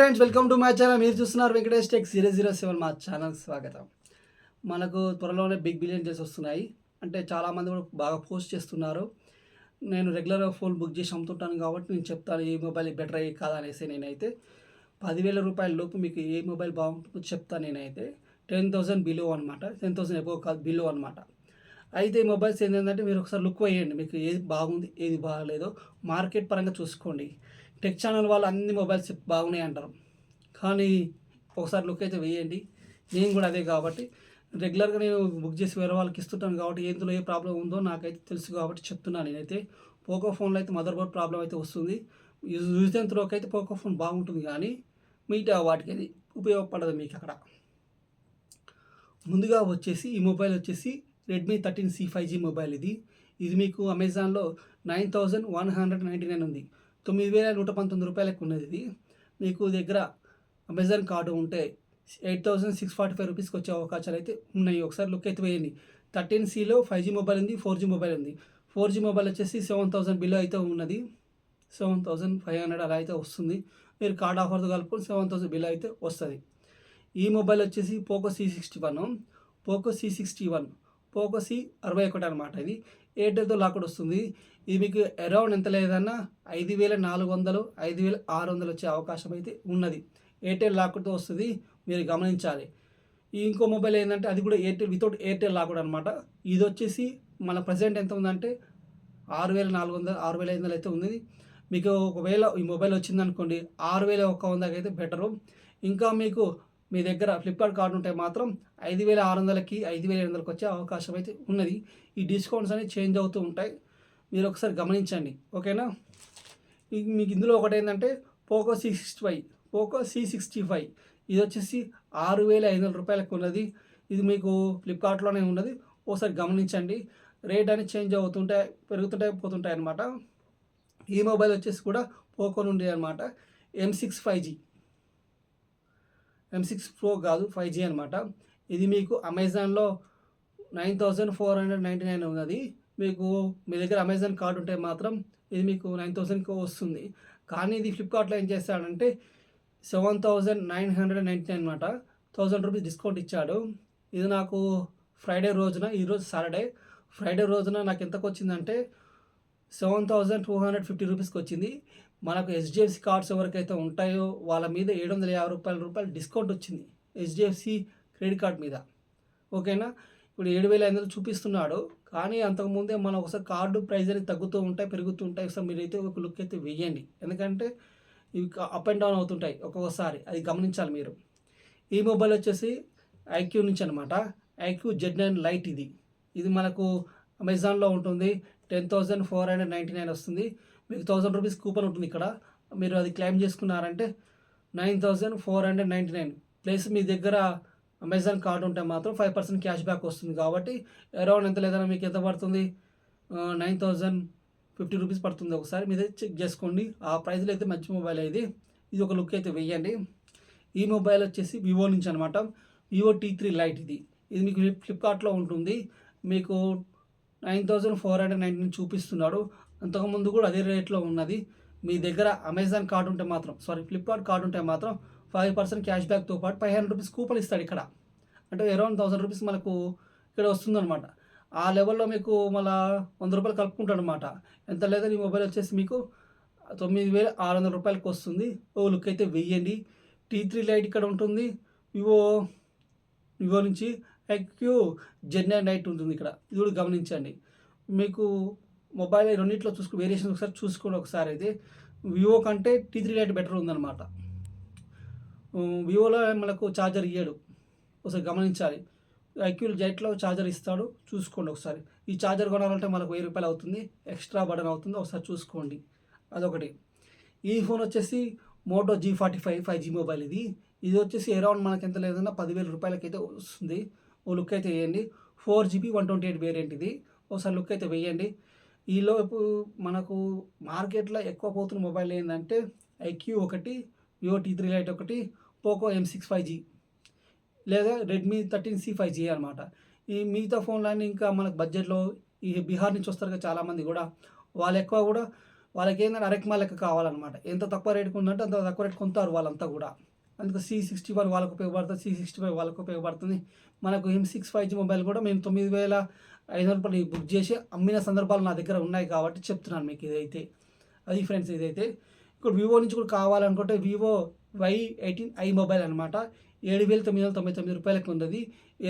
Friends, welcome to my channel. మీరు చూస్తున్నారు Venkatesh tech 007. మా ఛానల్ స్వాగతం. మనకు త్వరలోనే బిగ్ బిలియన్ డేస్ వస్తున్నాయి. అంటే చాలామంది కూడా బాగా పోస్ట్ చేస్తున్నారు. నేను రెగ్యులర్గా ఫోన్ బుక్ చేసి అమ్ముతుంటాను కాబట్టి నేను చెప్తాను ఏ మొబైల్ బెటర్ అయ్యి కాదా అనేసి. నేనైతే 10,000 రూపాయల లోపు మీకు ఏ మొబైల్ బాగుంటుందో చెప్తాను. నేనైతే 10,000 బిలో అనమాట, 10,000 ఎబో కాదు, బిలో అనమాట. అయితే ఈ మొబైల్స్ ఏంటంటే మీరు ఒకసారి లుక్ వేయండి, మీకు ఏది బాగుంది ఏది బాగాలేదో మార్కెట్ పరంగా చూసుకోండి. టెక్ ఛానల్ వాళ్ళు అన్ని మొబైల్స్ బాగున్నాయి అంటారు, కానీ ఒకసారి లుక్ అయితే వేయండి. నేను కూడా అదే కాబట్టి రెగ్యులర్గా నేను బుక్ చేసి వేరే వాళ్ళకి ఇస్తుంటాను కాబట్టి ఎందులో ఏ ప్రాబ్లం ఉందో నాకైతే తెలుసు కాబట్టి చెప్తున్నాను. నేనైతే పోకో ఫోన్లో అయితే మదర్ బోర్డ్ ప్రాబ్లం అయితే వస్తుంది. యూజ్ అండ్ త్రోకి అయితే పోకో ఫోన్ బాగుంటుంది, కానీ మిగతా వాటికి అది ఉపయోగపడదు మీకు అక్కడ. ముందుగా వచ్చేసి ఈ మొబైల్ వచ్చేసి రెడ్మీ 13C 5G మొబైల్. ఇది మీకు అమెజాన్లో 9,199 ఉంది. 9,119 రూపాయలకు ఉన్నది. ఇది మీకు దగ్గర అమెజాన్ కార్డు ఉంటే 8,645 రూపీస్కి వచ్చే అవకాశాలు అయితే ఉన్నాయి. ఒకసారి లుక్ అయితే వేయండి. 13Cలో 5G మొబైల్ ఉంది, 4G మొబైల్ ఉంది. 4G మొబైల్ వచ్చేసి 7,000 బిలో అయితే ఉన్నది. 7,500 అలా అయితే వస్తుంది. మీరు కార్డ్ ఆఫర్తో కలుపుకొని 7,000 బిలో అయితే వస్తుంది. ఈ మొబైల్ వచ్చేసి Poco C61, Poco C61, Poco C61 అనమాట. ఇది ఎయిర్టెల్తో లాక్డ్ వస్తుంది. ఇది మీకు అరౌండ్ ఎంత లేదన్నా 5,400, 5,600 వచ్చే అవకాశం అయితే ఉన్నది. ఎయిర్టెల్ లాక్డ్తో వస్తుంది, మీరు గమనించాలి. ఇంకో మొబైల్ ఏంటంటే అది కూడా ఎయిర్టెల్ వితౌట్ ఎయిర్టెల్ లాక్డ్ అనమాట. ఇది వచ్చేసి మన ప్రజెంట్ ఎంత ఉందంటే 6,400, 6,500 అయితే ఉంది. మీకు ఒకవేళ ఈ మొబైల్ వచ్చిందనుకోండి 6,100 అయితే బెటరు. ఇంకా మీకు మీ దగ్గర ఫ్లిప్కార్ట్ కార్డు ఉంటే మాత్రం 5,600కి, 5,800కి వచ్చే అవకాశం అయితే ఉన్నది. ఈ డిస్కౌంట్స్ అనేవి చేంజ్ అవుతూ ఉంటాయి, మీరు ఒకసారి గమనించండి, ఓకేనా. మీకు ఇందులో ఒకటి ఏంటంటే పోకో C65, పోకో C65 ఇది వచ్చేసి 6,500 రూపాయలకు ఉన్నది. ఇది మీకు ఫ్లిప్కార్ట్లోనే ఉన్నది. ఒకసారి గమనించండి. రేట్ అనేది చేంజ్ అవుతుంటాయి, పెరుగుతుంటాయి, పోతుంటాయి అన్నమాట. ఈ మొబైల్ వచ్చేసి కూడా పోకో నుండి అనమాట. M6 5G, M6 Pro కాదు, 5G అనమాట. ఇది మీకు అమెజాన్లో 9,499 ఉన్నది. మీకు మీ దగ్గర అమెజాన్ కార్డు ఉంటే మాత్రం ఇది మీకు 9,000కి వస్తుంది. కానీ ఇది ఫ్లిప్కార్ట్లో ఏం చేస్తాడంటే 7,999 అనమాట. 1,000 రూపీస్ డిస్కౌంట్ ఇచ్చాడు. ఇది నాకు ఫ్రైడే రోజున, ఈరోజు సాటర్డే, ఫ్రైడే రోజున నాకు ఎంతకు వచ్చిందంటే 7,250 రూపీస్కి వచ్చింది. మనకు HDFC కార్డ్స్ ఎవరికైతే ఉంటాయో వాళ్ళ మీద 750 రూపాయలు డిస్కౌంట్ వచ్చింది, HDFC క్రెడిట్ కార్డ్ మీద, ఓకేనా. ఇప్పుడు 7,500 చూపిస్తున్నాడు, కానీ అంతకుముందే మనం ఒకసారి కార్డు ప్రైస్ అనేది తగ్గుతూ ఉంటాయి, పెరుగుతూ ఉంటాయి. ఒకసారి మీరైతే ఒక లుక్ అయితే వేయండి, ఎందుకంటే ఇవి అప్ అండ్ డౌన్ అవుతుంటాయి ఒక్కొక్కసారి, అది గమనించాలి మీరు. ఈ మొబైల్ వచ్చేసి ఐక్యూ నుంచి అనమాట. IQOO Z9 lite. ఇది మనకు అమెజాన్లో ఉంటుంది. 10,499 వస్తుంది. మీకు 1,000 రూపీస్ కూపన్ ఉంటుంది ఇక్కడ. మీరు అది క్లెయిమ్ చేసుకున్నారంటే 9,499 ప్లస్ మీ దగ్గర అమెజాన్ కార్డు ఉంటే మాత్రం 5% క్యాష్ బ్యాక్ వస్తుంది. కాబట్టి అరౌండ్ ఎంత లేదన్నా మీకు ఎంత పడుతుంది, 9,050 రూపీస్ పడుతుంది. ఒకసారి మీద చెక్ చేసుకోండి. ఆ ప్రైస్లో అయితే మంచి మొబైల్ ఇది ఒక లుక్ అయితే వేయండి. ఈ మొబైల్ వచ్చేసి వివో నుంచి అనమాట. Vivo T3 light. ఇది మీకు ఫ్లిప్కార్ట్లో ఉంటుంది. మీకు 9,499 చూపిస్తున్నాడు. అంతకుముందు కూడా అదే రేట్లో ఉన్నది. మీ దగ్గర అమెజాన్ కార్డు ఉంటే మాత్రం, ఫ్లిప్కార్ట్ కార్డు ఉంటే మాత్రం 5% క్యాష్ బ్యాక్తో పాటు 500 రూపీస్ కూపన్ ఇస్తాడు ఇక్కడ. అంటే అరౌండ్ 1,000 రూపీస్ మనకు ఇక్కడ వస్తుందన్నమాట. ఆ లెవెల్లో మీకు మళ్ళీ 100 రూపాయలు కలుపుకుంటాడు అనమాట. ఎంత లేదా ఈ మొబైల్ వచ్చేసి మీకు 9,600 రూపాయలకు వస్తుంది. ఓ లుక్ అయితే వెయ్యండి. T3 లైట్ ఇక్కడ ఉంటుంది. వివో నుంచి ఐక్యూ Z9 లైట్ ఉంటుంది ఇక్కడ. ఇది కూడా గమనించండి. మీకు మొబైల్ రెండింటిలో వేరియేషన్ ఒకసారి చూసుకోండి. ఒకసారి అయితే వివో కంటే T3 లైట్ బెటర్ ఉందన్నమాట. వివోలో మనకు ఛార్జర్ ఇయ్యాడు, ఒకసారి గమనించాలి. ఐక్యూ జైట్లో ఛార్జర్ ఇస్తాడు, చూసుకోండి ఒకసారి. ఈ ఛార్జర్ కొనాలంటే మనకు 1,000 రూపాయలు అవుతుంది, ఎక్స్ట్రా బటన్ అవుతుంది, ఒకసారి చూసుకోండి. అదొకటి. ఈ ఫోన్ వచ్చేసి మోటో G45 5G మొబైల్. ఇది వచ్చేసి అరౌండ్ మనకి ఎంత లేదన్నా 10,000 రూపాయలకి అయితే వస్తుంది. ఓ లుక్ అయితే వేయండి. 4GB 128 variant. ఒకసారి లుక్ అయితే వేయండి. ఈలోపు మనకు మార్కెట్లో ఎక్కువ పోతున్న మొబైల్ ఏంటంటే ఐక్యూ ఒకటి, వివో T3 లైట్ ఒకటి, పోకో M6 5G లేదా రెడ్మీ 13C 5G అనమాట. ఈ మిగతా ఫోన్లన్నీ ఇంకా మనకు బడ్జెట్లో ఈ బీహార్ నుంచి వస్తారు కదా చాలామంది కూడా, వాళ్ళు ఎక్కువ కూడా వాళ్ళకేందంటే అరకిమా లెక్క కావాలనమాట. ఎంత తక్కువ రేటుకి ఉందంటే అంత తక్కువ రేటుకి కొంటారు వాళ్ళంతా గూడా. అందుకు C61 వాళ్ళకి ఉపయోగపడుతుంది. C65 వాళ్ళకి ఉపయోగపడుతుంది. మనకు M6 5G మొబైల్ కూడా మేము రూ. 9,500 బుక్ చేసి అమ్మిన సందర్భాలు నా దగ్గర ఉన్నాయి కాబట్టి చెప్తున్నాను మీకు ఇదైతే. అది ఫ్రెండ్స్ ఇదైతే. ఇప్పుడు వివో నుంచి కూడా కావాలనుకుంటే వివో Y18i మొబైల్ అనమాట. రూ. 7,999 ఉందది.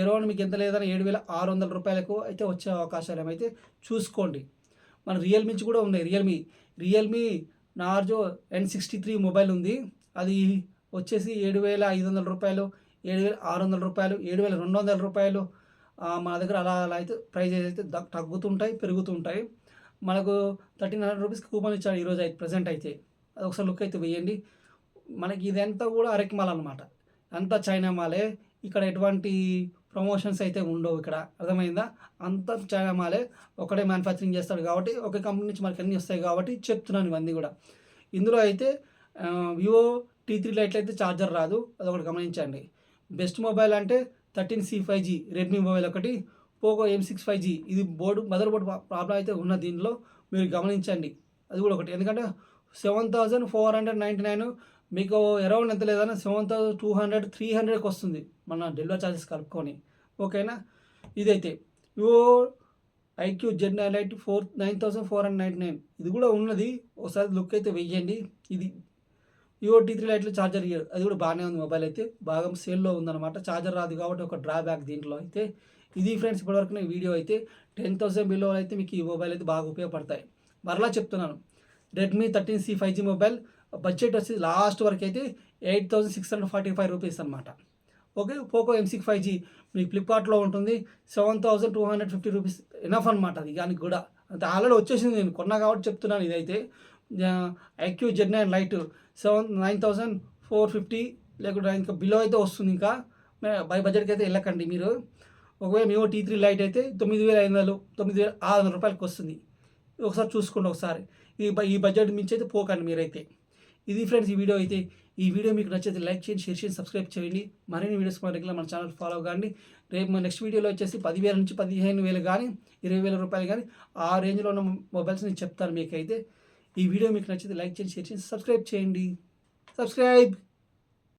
అరౌండ్ మీకు ఎంత లేదన్నా రూ. 7,600 అయితే వచ్చే అవకాశాలు ఏమైతే చూసుకోండి. మన రియల్‌మీ నుంచి కూడా ఉన్నాయి. రియల్‌మీ నార్జో N63 మొబైల్ ఉంది. అది వచ్చేసి రూ. 7,500, రూ. 7,600, రూ. 7,200 మన దగ్గర అలా అలా అయితే ప్రైజెస్ అయితే తగ్గుతుంటాయి, పెరుగుతుంటాయి. మనకు రూ. 1,300 కూపన్ ఇచ్చాడు ఈరోజు అయితే ప్రెజెంట్ అయితే. అది ఒకసారి లుక్ అయితే వేయండి. మనకి ఇదంతా కూడా అరకు మాల్ అనమాట. అంతా చైనా మాలే. ఇక్కడ ఎటువంటి ప్రమోషన్స్ అయితే ఉండవు ఇక్కడ. అర్థమైందా? అంతా చైనా మాలే. ఒకడే మ్యానుఫ్యాక్చరింగ్ చేస్తాడు కాబట్టి ఒక కంపెనీ నుంచి మనకు అన్నీ వస్తాయి కాబట్టి చెప్తున్నాను ఇవన్నీ కూడా. ఇందులో అయితే వివో T3 లైట్‌లో అయితే ఛార్జర్ రాదు. అదొకటి గమనించండి. బెస్ట్ మొబైల్ అంటే 13C 5G రెడ్మీ మొబైల్ ఒకటి, పోకో M6 5G ఇది మదర్ బోర్డ్ ప్రాబ్లమ్ అయితే ఉన్నది దీనిలో. మీరు గమనించండి. అది కూడా ఒకటి. ఎందుకంటే 7,499 మీకు అరౌండ్ ఎంత లేదన్నా 7,200, 300కి వస్తుంది. మన డెలివరీ ఛార్జెస్ కలుపుకొని. ఓకేనా? ఇదైతే వివో ఐక్యూ జెడ్ లైట్ 9,499 ఇది కూడా ఉన్నది. ఒకసారి లుక్ అయితే వెయ్యండి. ఇది వివో T3 లైట్‌లో ఛార్జర్ ఇయ్యడు. అది కూడా బాగానే ఉంది మొబైల్ అయితే. బాగా సేల్‌లో ఉందన్నమాట. ఛార్జర్ రాదు కాబట్టి ఒక డ్రాబ్యాక్ దీంట్లో అయితే. ఇది ఫ్రెండ్స్ ఇప్పటివరకు ఈ వీడియో అయితే 10,000 బిలో అయితే మీకు ఈ మొబైల్ అయితే బాగా ఉపయోగపడతాయి. మరలా చెప్తున్నాను. Redmi 13C 5G mobile budget వచ్చి లాస్ట్ వరకు అయితే 8,645 రూపీస్ అనమాట. ఓకే. పోకో M6 5G మీకు ఫ్లిప్‌కార్ట్‌లో ఉంటుంది. 7,250 రూపీస్ ఎనఫ్ అనమాట అది దానికి కూడా. అంటే ఆల్రెడీ వచ్చేసింది నేను కొన్నా కాబట్టి చెప్తున్నాను ఇదైతే. ఐక్యూ Z9 లైట్ 9,450 లేకుంటే ఇంకా బిలో అయితే వస్తుంది ఇంకా. బై బడ్జెట్‌కి అయితే వెళ్ళకండి మీరు. ఒకవేళ వివో T3 లైట్ అయితే 9,500, 9,600 వస్తుంది. ఒకసారి చూసుకోండి ఒకసారి. ఈ బడ్జెట్ మించి అయితే పోకండి మీరైతే. ఇది ఫ్రెండ్స్ ఈ వీడియో అయితే. ఈ వీడియో మీకు నచ్చితే లైక్ చేయండి, షేర్ చేయండి, సబ్స్క్రైబ్ చేయండి. మరిన్ని వీడియోస్ మన రెగ్యులర్ మన ఛానల్ ఫాలో కాండి. రేపు మన నెక్స్ట్ వీడియోలో వచ్చేసి 10,000 నుంచి 15,000 కానీ 20,000 కానీ ఆ రేంజ్లో ఉన్న మొబైల్స్ నేను చెప్తాను మీకైతే. ఈ వీడియో మీకు నచ్చితే లైక్ చేయండి, షేర్ చేయండి, సబ్స్క్రైబ్ చేయండి. సబ్స్క్రైబ్.